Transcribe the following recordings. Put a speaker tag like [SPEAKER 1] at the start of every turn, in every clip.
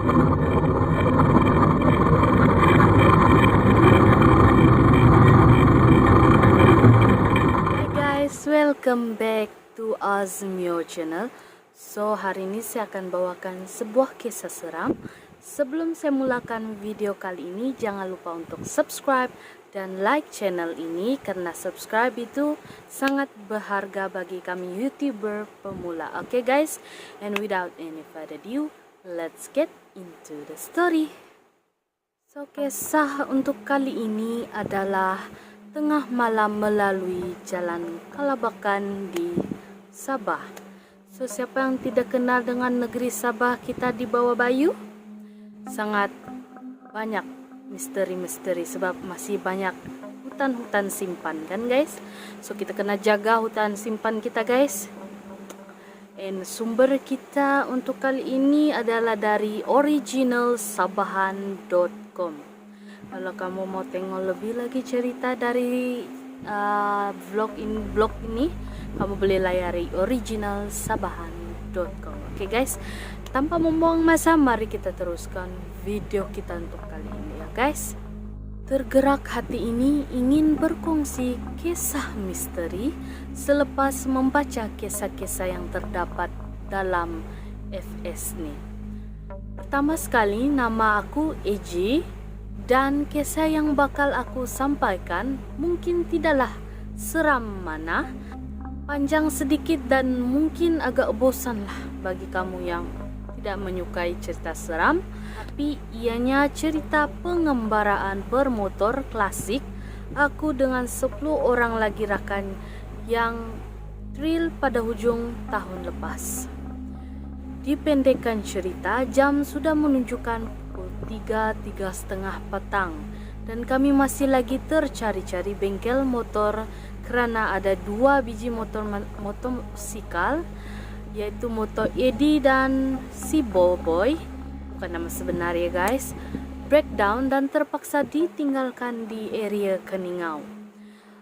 [SPEAKER 1] Hi guys, welcome back to Azmio channel. So hari ini saya akan bawakan sebuah kisah seram. Sebelum saya mulakan video kali ini, jangan lupa untuk subscribe dan like channel ini, karena subscribe itu sangat berharga bagi kami YouTuber pemula. Okay guys, and without any further ado, let's get into the story. So kisah untuk kali ini adalah tengah malam melalui jalan Kalabakan di Sabah. So siapa yang tidak kenal dengan negeri Sabah kita di bawah Bayu? Sangat banyak misteri-misteri sebab masih banyak hutan-hutan simpan kan guys. So kita kena jaga hutan simpan kita guys. And sumber kita untuk kali ini adalah dari originalsabahan.com. Kalau kamu mau tengok lebih lagi cerita dari vlog ini, kamu boleh layari originalsabahan.com. Oke guys, tanpa membuang masa, mari kita teruskan video kita untuk kali ini ya guys. Tergerak hati ini ingin berkongsi kisah misteri selepas membaca kisah-kisah yang terdapat dalam FS nih. Pertama sekali, nama aku EJ dan kisah yang bakal aku sampaikan mungkin tidaklah seram mana, panjang sedikit dan mungkin agak bosan lah bagi kamu yang tidak menyukai cerita seram, tapi ianya cerita pengembaraan bermotor klasik aku dengan 10 orang lagi rakan yang thrill pada hujung tahun lepas. Dipendekkan cerita, jam sudah menunjukkan pukul 3:30 petang dan kami masih lagi tercari-cari bengkel motor kerana ada 2 biji motosikal, yaitu motor Eddie dan si Boboy, bukan nama sebenar ya guys, breakdown dan terpaksa ditinggalkan di area Keningau.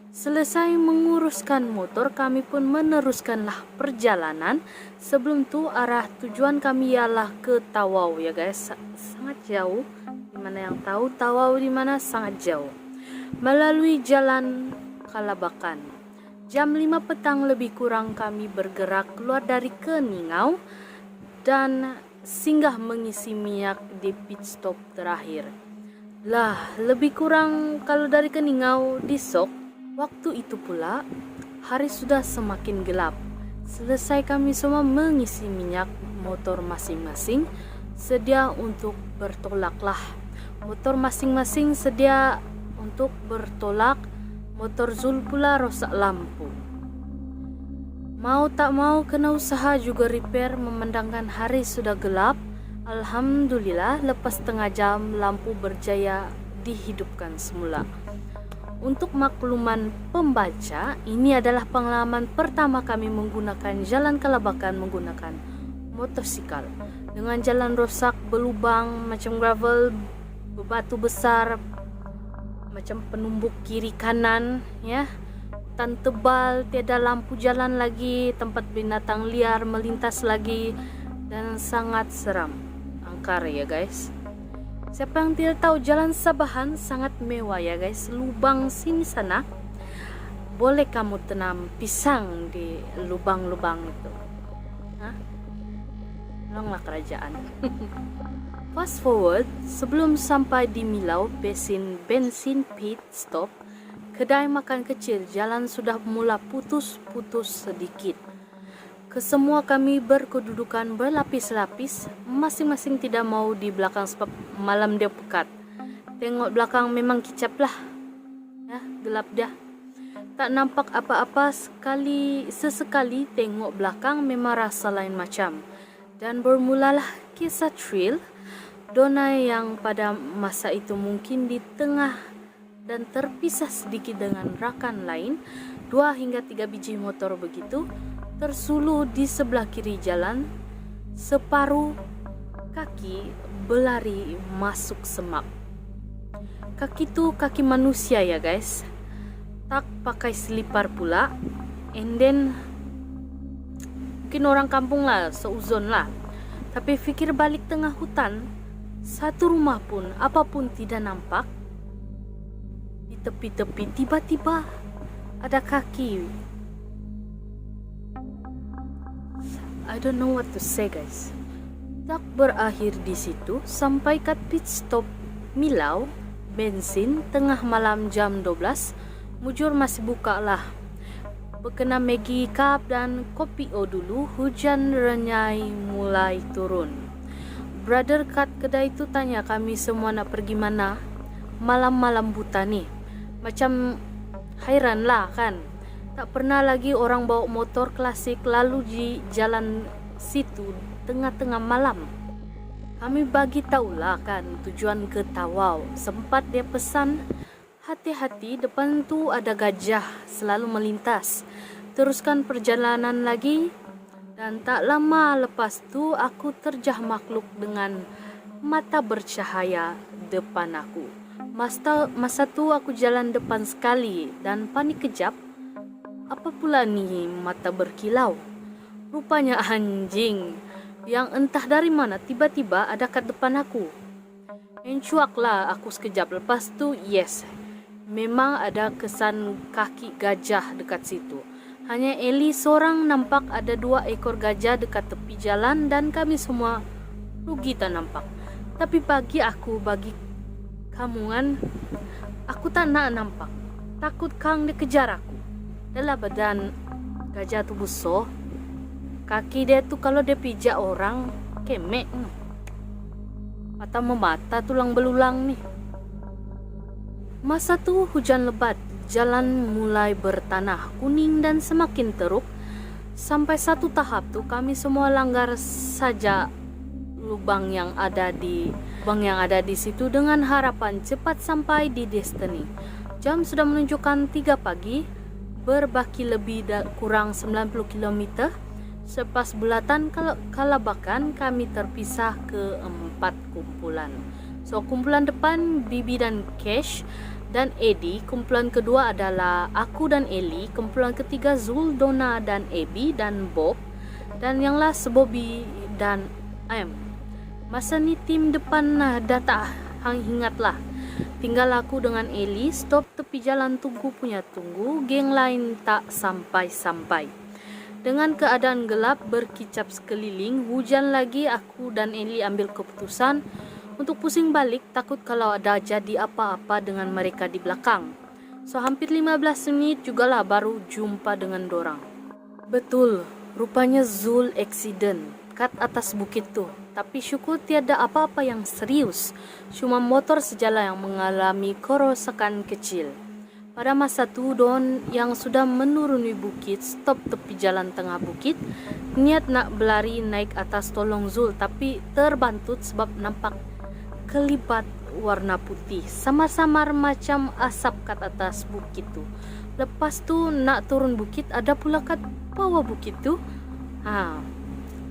[SPEAKER 1] Selesai menguruskan motor, kami pun meneruskanlah perjalanan. Sebelum tu arah tujuan kami ialah ke Tawau ya guys, sangat jauh. Dimana yang tahu Tawau di mana, sangat jauh. Melalui jalan Kalabakan. Jam 5 petang lebih kurang kami bergerak keluar dari Keningau dan singgah mengisi minyak di pit stop terakhir. Lah, lebih kurang kalau dari Keningau di Sok, waktu itu pula hari sudah semakin gelap. Selesai kami semua mengisi minyak motor masing-masing, sedia untuk bertolak lah. Motor masing-masing sedia untuk bertolak. Motor Zul pula rosak lampu. Mau tak mau kena usaha juga repair memandangkan hari sudah gelap. Alhamdulillah lepas setengah jam lampu berjaya dihidupkan semula. Untuk makluman pembaca, ini adalah pengalaman pertama kami menggunakan jalan Kalabakan menggunakan motosikal. Dengan jalan rosak, berlubang macam gravel, bebatu besar macam penumbuk kiri kanan ya, hutan tebal, tiada lampu jalan lagi, tempat binatang liar melintas lagi, dan sangat seram, angkar ya guys. Siapa yang tidak tahu, jalan Sabahan sangat mewah ya guys. Lubang sini sana boleh kamu tanam pisang di lubang-lubang itu. Hah? Tolonglah kerajaan. Fast forward, sebelum sampai di Milau bensin pit stop, kedai makan kecil, jalan sudah mula putus-putus sedikit. Kesemua kami berkedudukan berlapis-lapis, masing-masing tidak mau di belakang sebab malam dia pekat. Tengok belakang memang kicap lah, ya, gelap dah. Tak nampak apa-apa, sesekali tengok belakang memang rasa lain macam. Dan bermulalah kisah thrill Dona yang pada masa itu mungkin di tengah dan terpisah sedikit dengan rakan lain, 2 hingga 3 biji motor begitu, tersuluh di sebelah kiri jalan, separuh kaki berlari masuk semak. Kaki itu kaki manusia ya guys, tak pakai selipar pula, and then mungkin orang kampung lah, seuzon lah. Tapi fikir balik tengah hutan, Satu rumah pun apapun tidak nampak. Di tepi-tepi tiba-tiba ada kaki. I don't know what to say, guys. Tak berakhir di situ, sampai kat pit stop Milau bensin tengah malam jam 12. Mujur masih buka lah. Berkena Maggie cup dan kopi o dulu. Hujan renyai mulai turun. Brother kat kedai itu tanya kami semua nak pergi mana malam-malam buta nih. Macam hairan lah kan. Tak pernah lagi orang bawa motor klasik lalu di jalan situ tengah-tengah malam. Kami bagi tahulah kan tujuan ke Tawau. Sempat dia pesan, hati-hati depan tu ada gajah selalu melintas. Teruskan perjalanan lagi. Dan tak lama lepas tu aku terjah makhluk dengan mata bercahaya depan aku. Masa tu aku jalan depan sekali dan panik kejap. Apa pula ni mata berkilau? Rupanya anjing yang entah dari mana tiba-tiba ada kat depan aku. Encuaklah aku sekejap. Lepas tu yes, memang ada kesan kaki gajah dekat situ. Hanya Eli seorang nampak ada 2 ekor gajah dekat tepi jalan dan kami semua rugi tak nampak. Tapi bagi kamu kan, aku tak nak nampak. Takut kang dia kejar aku. Dalam badan gajah tu besar. Kaki dia tu kalau dia pijak orang kemek. Mata memata tulang belulang nih. Masa tu hujan lebat. Jalan mulai bertanah kuning dan semakin teruk. Sampai satu tahap tu kami semua langgar saja lubang yang ada di situ dengan harapan cepat sampai di Destiny. Jam sudah menunjukkan 3 pagi. Berbaki lebih kurang 90 km. Selepas bulatan kalabakan kami terpisah ke 4 kumpulan. So kumpulan depan Bibi dan Cash dan Eddie. Kumpulan kedua adalah aku dan Eli. Kumpulan ketiga Zul, Donna dan Abby dan Bob. Dan yang last Bobby dan Am. Masa ni tim depan dah tak ingatlah. Tinggal aku dengan Eli. Stop tepi jalan tunggu. Geng lain tak sampai-sampai. Dengan keadaan gelap berkicap sekeliling, hujan lagi, aku dan Eli ambil keputusan untuk pusing balik, takut kalau ada jadi apa-apa dengan mereka di belakang. So hampir 15 menit jugalah baru jumpa dengan dorang. Betul, rupanya Zul accident kat atas bukit tu. Tapi syukur tiada apa-apa yang serius. Cuma motor sejala yang mengalami kerosakan kecil. Pada masa tu Don yang sudah menuruni bukit stop tepi jalan tengah bukit. Niat nak berlari naik atas tolong Zul, tapi terbantut sebab nampak kelipat warna putih samar-samar macam asap kat atas bukit tu. Lepas tu nak turun bukit, ada pula kat bawah bukit tu.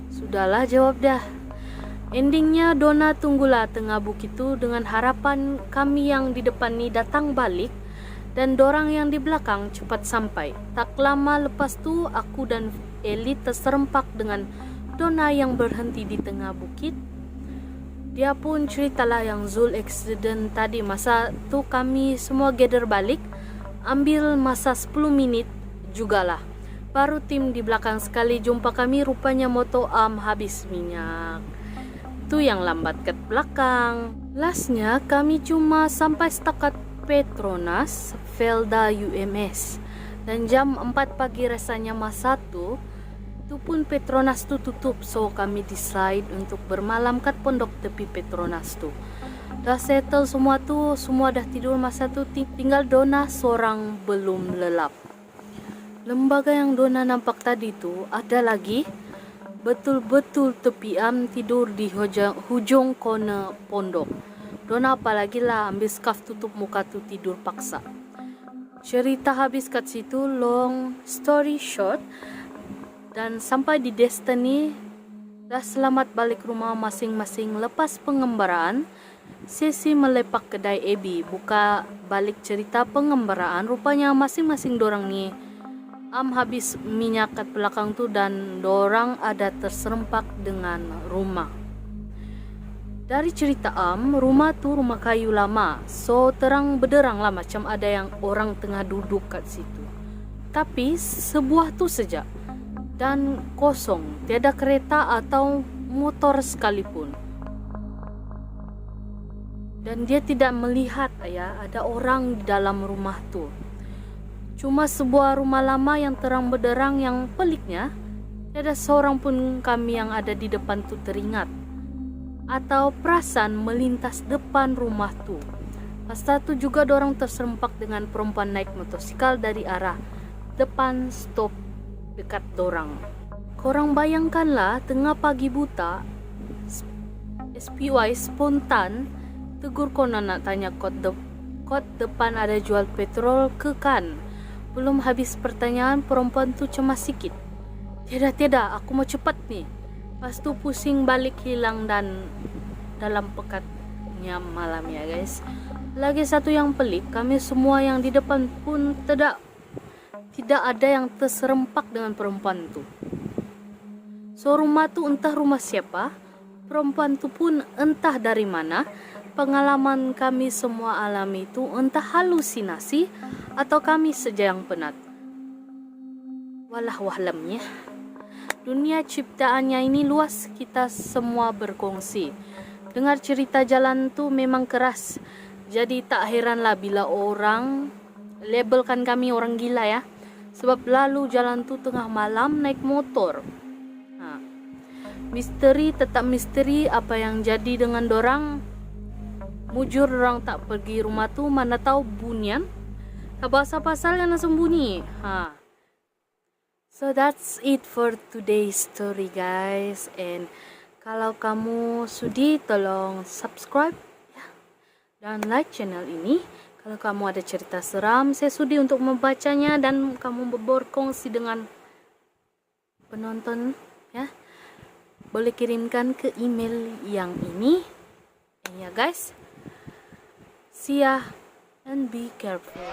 [SPEAKER 1] Sudahlah jawab dah. Endingnya Donna tunggulah tengah bukit tu dengan harapan kami yang di depan ni datang balik dan dorang yang di belakang cepat sampai. Tak lama lepas tu aku dan Eli terserempak dengan Donna yang berhenti di tengah bukit. Dia pun ceritalah yang Zul accident tadi. Masa tu kami semua gather balik. Ambil masa 10 minit jugalah. Baru tim di belakang sekali jumpa kami, rupanya motor habis minyak. Tu yang lambat ke belakang. Lastnya kami cuma sampai setakat Petronas Felda UMS. Dan jam 4 pagi rasanya masa tu pun Petronas tu tutup. So kami decide untuk bermalam kat pondok tepi Petronas tu. Dah settle semua tu, semua dah tidur masa tu, tinggal Donna seorang belum lelap. Lembaga yang Donna nampak tadi tu ada lagi betul-betul tepi tidur di hujung corner pondok. Donna apalagi lah ambil scarf tutup muka tu tidur paksa. Cerita habis kat situ, long story short. Dan sampai di Destiny, dah selamat balik rumah masing-masing lepas pengembaraan. Sesi melepak kedai Abby, buka balik cerita pengembaraan. Rupanya masing-masing dorang ni habis minyak kat belakang tu dan dorang ada terserempak dengan rumah. Dari cerita rumah tu rumah kayu lama. So terang benderang lah macam ada yang orang tengah duduk kat situ. Tapi sebuah tu saja. Dan kosong, tiada kereta atau motor sekalipun. Dan dia tidak melihat ada orang di dalam rumah tu. Cuma sebuah rumah lama yang terang benderang. Yang peliknya, tiada seorang pun kami yang ada di depan tu teringat atau perasan melintas depan rumah tu. Pasal tu juga dorang terserempak dengan perempuan naik motosikal dari arah depan stop dekat dorang. Korang bayangkanlah tengah pagi buta, SPY spontan tegur konon nak tanya kod depan ada jual petrol ke kan. Belum habis pertanyaan, perempuan tu cemas sikit. Tiada, aku mau cepat nih. Lepas tu pusing balik hilang dan dalam pekatnya malam ya guys. Lagi satu yang pelik, kami semua yang di depan pun tidak ada yang terserempak dengan perempuan tu. So rumah tu entah rumah siapa, perempuan tu pun entah dari mana. Pengalaman kami semua alami itu entah halusinasi atau kami saja yang penat. Wallahualamnya. Dunia ciptaannya ini luas, kita semua berkongsi. Dengar cerita jalan tu memang keras. Jadi tak heranlah bila orang labelkan kami orang gila ya. Sebab lalu jalan tu tengah malam naik motor. Misteri tetap misteri, apa yang jadi dengan dorang. Mujur orang tak pergi rumah tu, mana tahu bunian. Tak bahasa pasal yang sembunyi. So that's it for today's story guys. And kalau kamu sudi tolong subscribe ya. Dan like channel ini. Kalau kamu ada cerita seram, saya sudi untuk membacanya dan kamu berkongsi dengan penonton ya. Boleh kirimkan ke email yang ini. Ya guys. See ya and be careful.